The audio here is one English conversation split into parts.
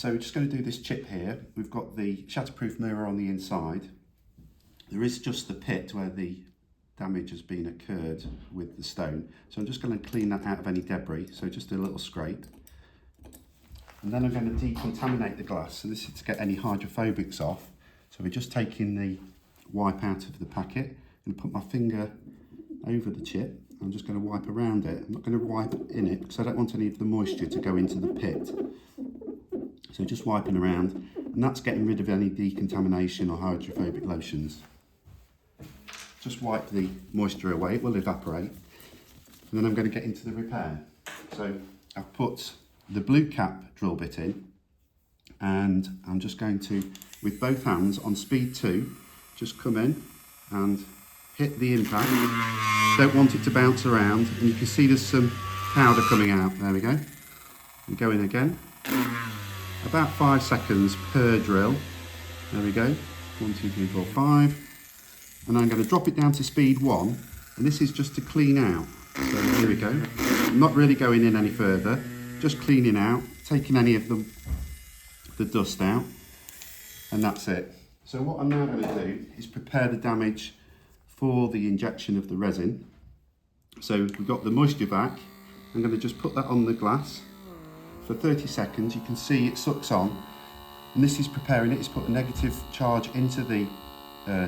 So we're just going to do this chip here. We've got the shatterproof mirror on the inside. There is just the pit where the damage has been occurred with the stone. So I'm just going to clean that out of any debris. So just a little scrape. And then I'm going to decontaminate the glass. So this is to get any hydrophobics off. So we're just taking the wipe out of the packet and put my finger over the chip. I'm just going to wipe around it. I'm not going to wipe in it because I don't want any of the moisture to go into the pit. So just wiping around, and that's getting rid of any decontamination or hydrophobic lotions. Just wipe the moisture away, it will evaporate. And then I'm going to get into the repair. So I've put the blue cap drill bit in, and I'm just going to, with both hands on speed 2, just come in and hit the impact. Don't want it to bounce around, and you can see there's some powder coming out. There we go. And go in again. About 5 seconds per drill. There we go. 1, 2, 3, 4, 5. And I'm going to drop it down to speed 1, and this is just to clean out. So here we go. I'm not really going in any further, just cleaning out, taking any of the dust out, and that's it. So what I'm now going to do is prepare the damage for the injection of the resin. So we've got the moisture vac. I'm going to just put that on the glass for 30 seconds. You can see it sucks on, and this is preparing it. It's put a negative charge into the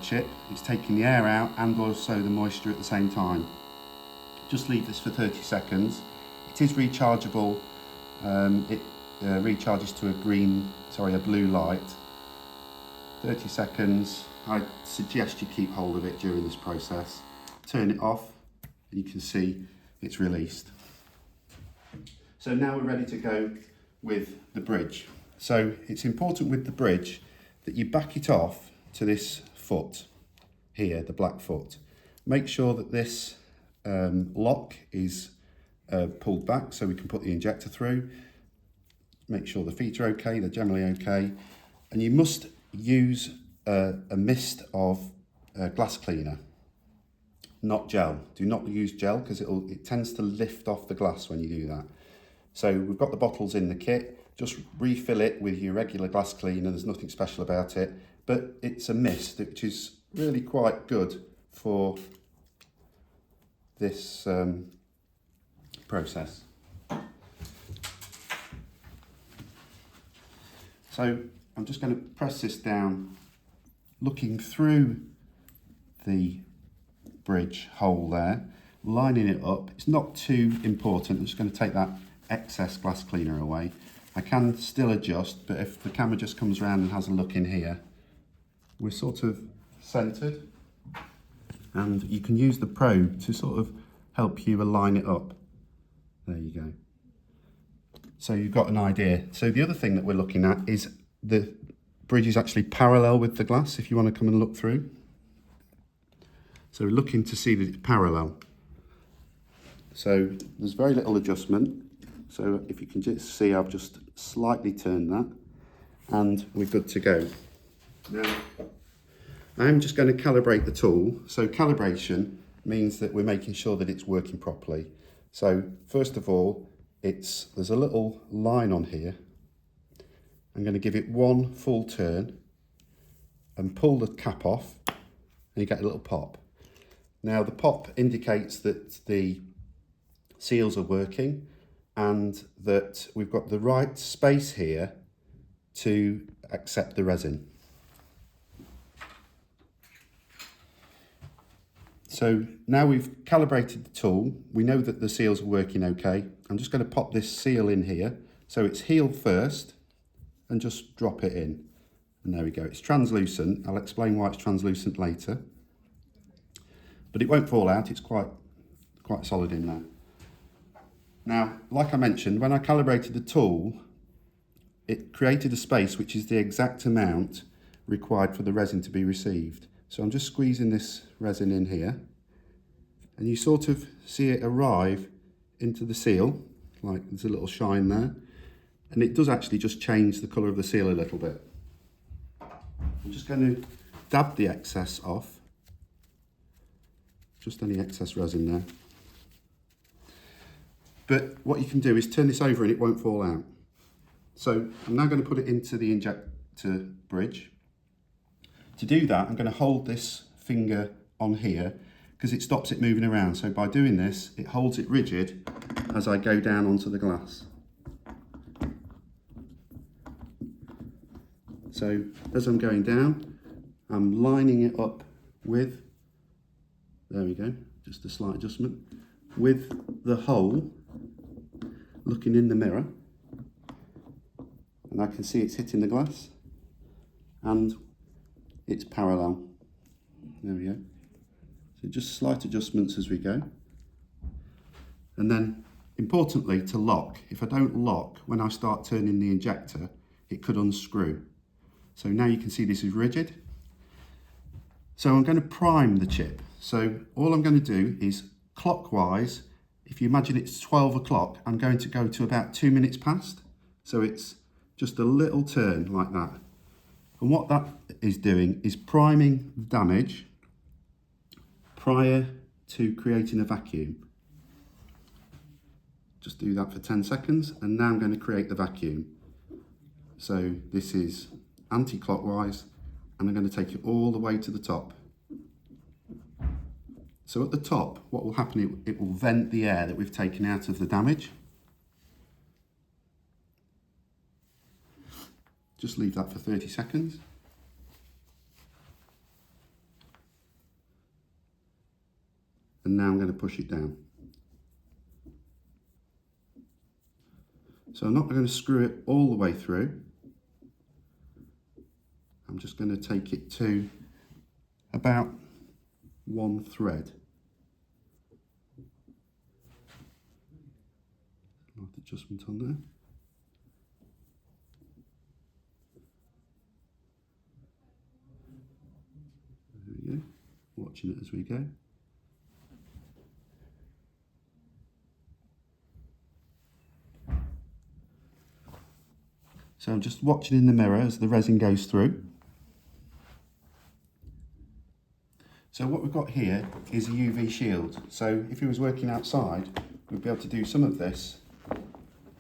chip. It's taking the air out and also the moisture at the same time. Just leave this for 30 seconds. It is rechargeable. It recharges to a blue light. 30 seconds. I suggest you keep hold of it during this process. Turn it off, and you can see it's released. So now we're ready to go with the bridge. So it's important with the bridge that you back it off to this foot here, the black foot. Make sure that this lock is pulled back so we can put the injector through. Make sure the feet are okay, they're generally okay. And you must use a mist of glass cleaner, not gel. Do not use gel because it tends to lift off the glass when you do that. So we've got the bottles in the kit. Just refill it with your regular glass cleaner. There's nothing special about it, but it's a mist which is really quite good for this process. So I'm just going to press this down, looking through the bridge hole there, lining it up. It's not too important. I'm just going to take that excess glass cleaner away. I can still adjust, but if the camera just comes around and has a look in here, we're sort of centered, and you can use the probe to sort of help you align it up. There you go. So you've got an idea. So the other thing that we're looking at is the bridge is actually parallel with the glass, if you want to come and look through. So we're looking to see that it's parallel. So there's very little adjustment. So if you can just see, I've just slightly turned that, and we're good to go. Now, I'm just going to calibrate the tool. So calibration means that we're making sure that it's working properly. So first of all, there's a little line on here. I'm going to give it one full turn and pull the cap off, and you get a little pop. Now the pop indicates that the seals are working and that we've got the right space here to accept the resin. So now we've calibrated the tool, we know that the seals are working okay. I'm just going to pop this seal in here. So it's heel first and just drop it in. And there we go, it's translucent. I'll explain why it's translucent later. But it won't fall out, it's quite solid in there. Now, like I mentioned, when I calibrated the tool, it created a space which is the exact amount required for the resin to be received. So I'm just squeezing this resin in here, and you sort of see it arrive into the seal, like there's a little shine there, and it does actually just change the colour of the seal a little bit. I'm just going to dab the excess off, just any excess resin there. But what you can do is turn this over and it won't fall out. So I'm now going to put it into the injector bridge. To do that, I'm going to hold this finger on here because it stops it moving around. So by doing this, it holds it rigid as I go down onto the glass. So as I'm going down, I'm lining it up with, there we go, just a slight adjustment, with the hole looking in the mirror. And I can see it's hitting the glass and it's parallel. There we go. So just slight adjustments as we go. And then importantly to lock, if I don't lock, when I start turning the injector, it could unscrew. So now you can see this is rigid. So I'm going to prime the chip. So all I'm going to do is clockwise, if you imagine it's 12 o'clock, I'm going to go to about 2 minutes past. So it's just a little turn like that. And what that is doing is priming the damage prior to creating a vacuum. Just do that for 10 seconds and now I'm going to create the vacuum. So this is anti-clockwise and I'm going to take it all the way to the top. So at the top, what will happen, it will vent the air that we've taken out of the damage. Just leave that for 30 seconds. And now I'm going to push it down. So I'm not going to screw it all the way through. I'm just going to take it to about one thread. Light adjustment on there. There we go. Watching it as we go. So I'm just watching in the mirror as the resin goes through. So what we've got here is a UV shield. So if you was working outside, we'd be able to do some of this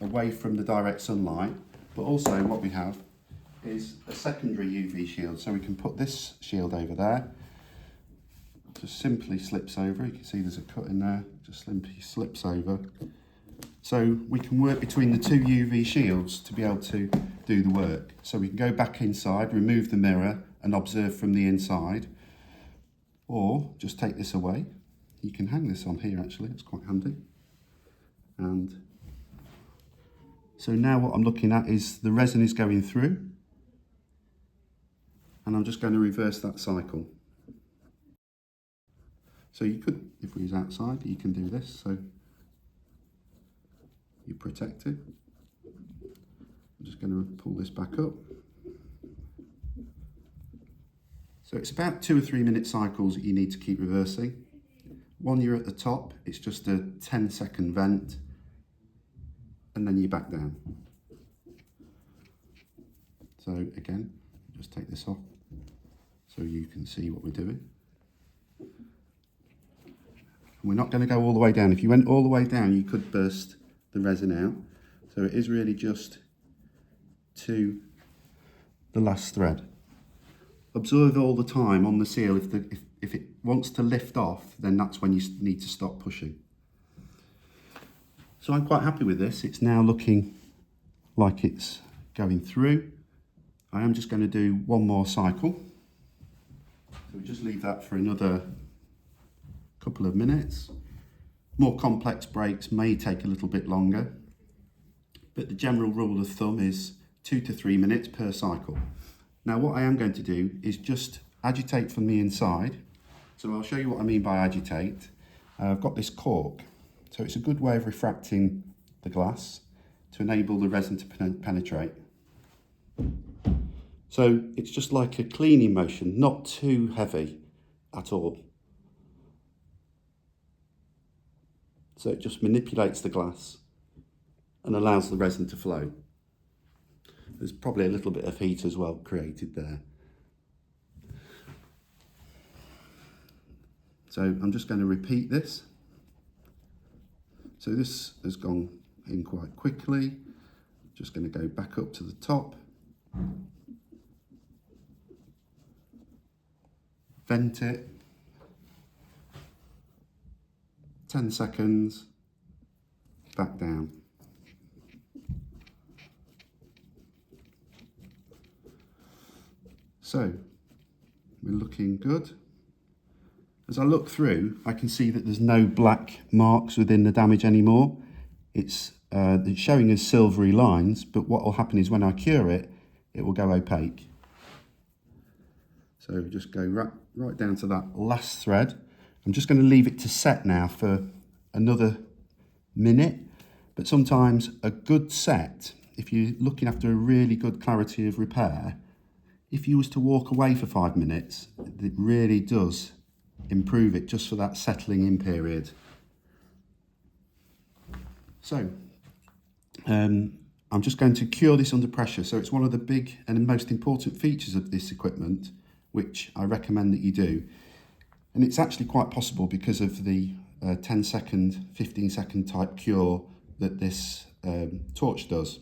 away from the direct sunlight. But also what we have is a secondary UV shield. So we can put this shield over there. Just simply slips over. You can see there's a cut in there. Just simply slips over. So we can work between the two UV shields to be able to do the work. So we can go back inside, remove the mirror and observe from the inside. Or just take this away. You can hang this on here actually, it's quite handy. And so now what I'm looking at is the resin is going through. And I'm just going to reverse that cycle. So you could, if we was outside, you can do this. So you protect it. I'm just going to pull this back up. So it's about 2 or 3 minute cycles that you need to keep reversing. When you're at the top, it's just a 10-second vent, and then you back down. So again, just take this off so you can see what we're doing. And we're not going to go all the way down. If you went all the way down, you could burst the resin out. So it is really just to the last thread. Observe all the time on the seal, if it wants to lift off, then that's when you need to stop pushing. So I'm quite happy with this. It's now looking like it's going through. I am just going to do one more cycle. So we just leave that for another couple of minutes. More complex breaks may take a little bit longer, but the general rule of thumb is 2 to 3 minutes per cycle. Now what I am going to do is just agitate from the inside. So I'll show you what I mean by agitate. I've got this cork. So it's a good way of refracting the glass to enable the resin to penetrate. So it's just like a cleaning motion, not too heavy at all. So it just manipulates the glass and allows the resin to flow. There's probably a little bit of heat as well created there. So I'm just going to repeat this. So this has gone in quite quickly. Just going to go back up to the top, vent it, 10 seconds, back down. So we're looking good. As I look through, I can see that there's no black marks within the damage anymore. It's showing as silvery lines, but what will happen is when I cure it, it will go opaque. So just go right down to that last thread. I'm just going to leave it to set now for another minute, but sometimes a good set, if you're looking after a really good clarity of repair, if you was to walk away for 5 minutes, it really does improve it just for that settling in period. So, I'm just going to cure this under pressure. So it's one of the big and most important features of this equipment, which I recommend that you do. And it's actually quite possible because of the 10 second, 15 second type cure that this torch does.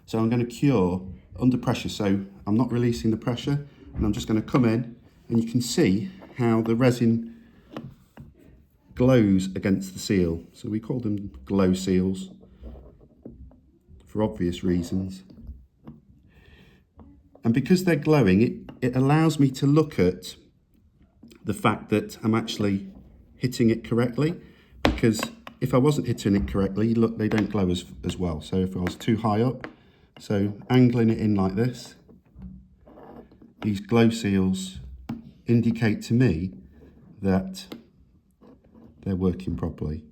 So I'm going to cure under pressure, so I'm not releasing the pressure, and I'm just going to come in, and you can see how the resin glows against the seal. So we call them glow seals for obvious reasons. And because they're glowing, it allows me to look at the fact that I'm actually hitting it correctly, because if I wasn't hitting it correctly, look, they don't glow as well. So if I was too high up, so angling it in like this, these glow seals indicate to me that they're working properly.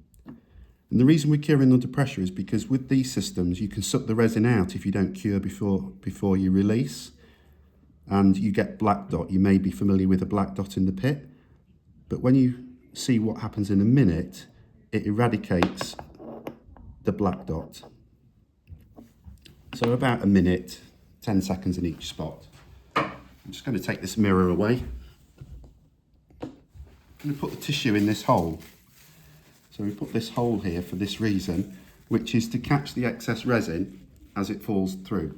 And the reason we're curing under pressure is because with these systems, you can suck the resin out if you don't cure before you release, and you get black dot. You may be familiar with a black dot in the pit, but when you see what happens in a minute, it eradicates the black dot. So about a minute, 10 seconds in each spot. I'm just going to take this mirror away. I'm going to put the tissue in this hole. So we put this hole here for this reason, which is to catch the excess resin as it falls through.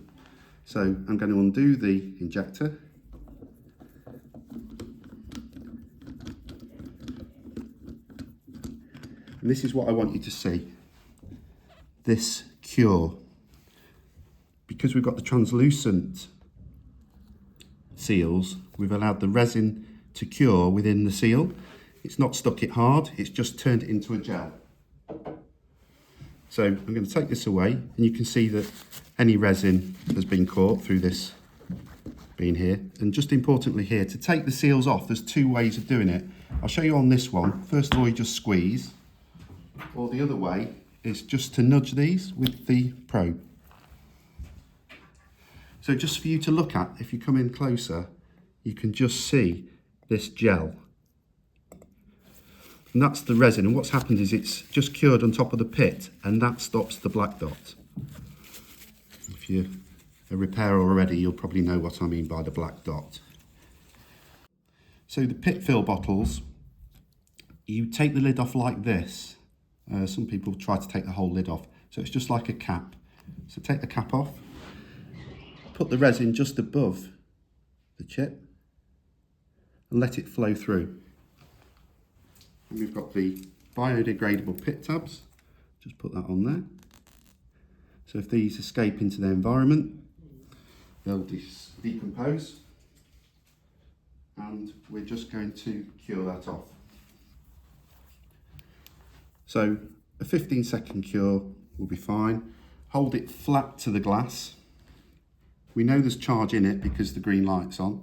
So I'm going to undo the injector. And this is what I want you to see. This cure. Because we've got the translucent seals, we've allowed the resin to cure within the seal. It's not stuck it hard, it's just turned it into a gel. So I'm going to take this away, and you can see that any resin has been caught through this being here. And just importantly here, to take the seals off, there's two ways of doing it. I'll show you on this one. First of all, you just squeeze, or the other way is just to nudge these with the probe. So just for you to look at, if you come in closer, you can just see this gel. And that's the resin, and what's happened is it's just cured on top of the pit, and that stops the black dot. If you're a repairer already, you'll probably know what I mean by the black dot. So the pit fill bottles, you take the lid off like this. Some people try to take the whole lid off. So it's just like a cap. So take the cap off, put the resin just above the chip, and let it flow through. And we've got the biodegradable pit tabs. Just put that on there. So if these escape into the environment, they'll decompose. And we're just going to cure that off. So a 15-second cure will be fine. Hold it flat to the glass. We know there's charge in it because the green light's on.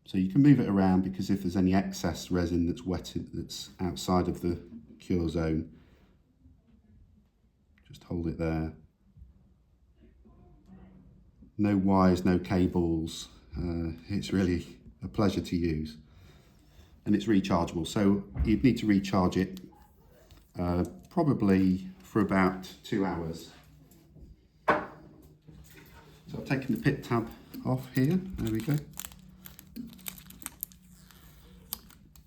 So you can move it around, because if there's any excess resin that's wetted, that's outside of the cure zone, just hold it there. No wires, no cables. It's really a pleasure to use. And it's rechargeable, so you'd need to recharge it probably for about 2 hours. So I've taken the pit tab off here, there we go.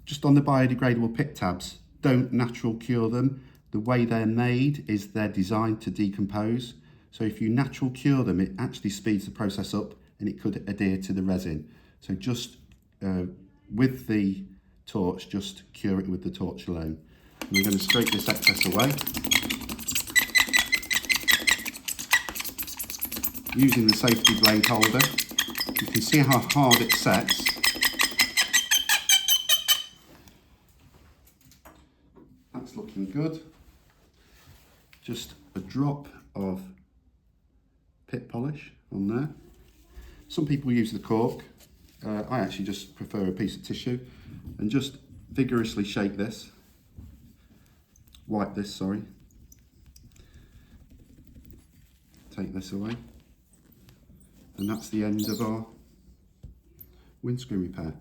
Just on the biodegradable pit tabs, don't natural cure them. The way they're made is they're designed to decompose. So if you natural cure them, it actually speeds the process up and it could adhere to the resin. So just with the torch, just cure it with the torch alone. And we're going to scrape this excess away. Using the safety blade holder, you can see how hard it sets. That's looking good. Just a drop of pit polish on there. Some people use the cork. I actually just prefer a piece of tissue, and just vigorously shake this. Wipe this, sorry. Take this away. And that's the end of our windscreen repair.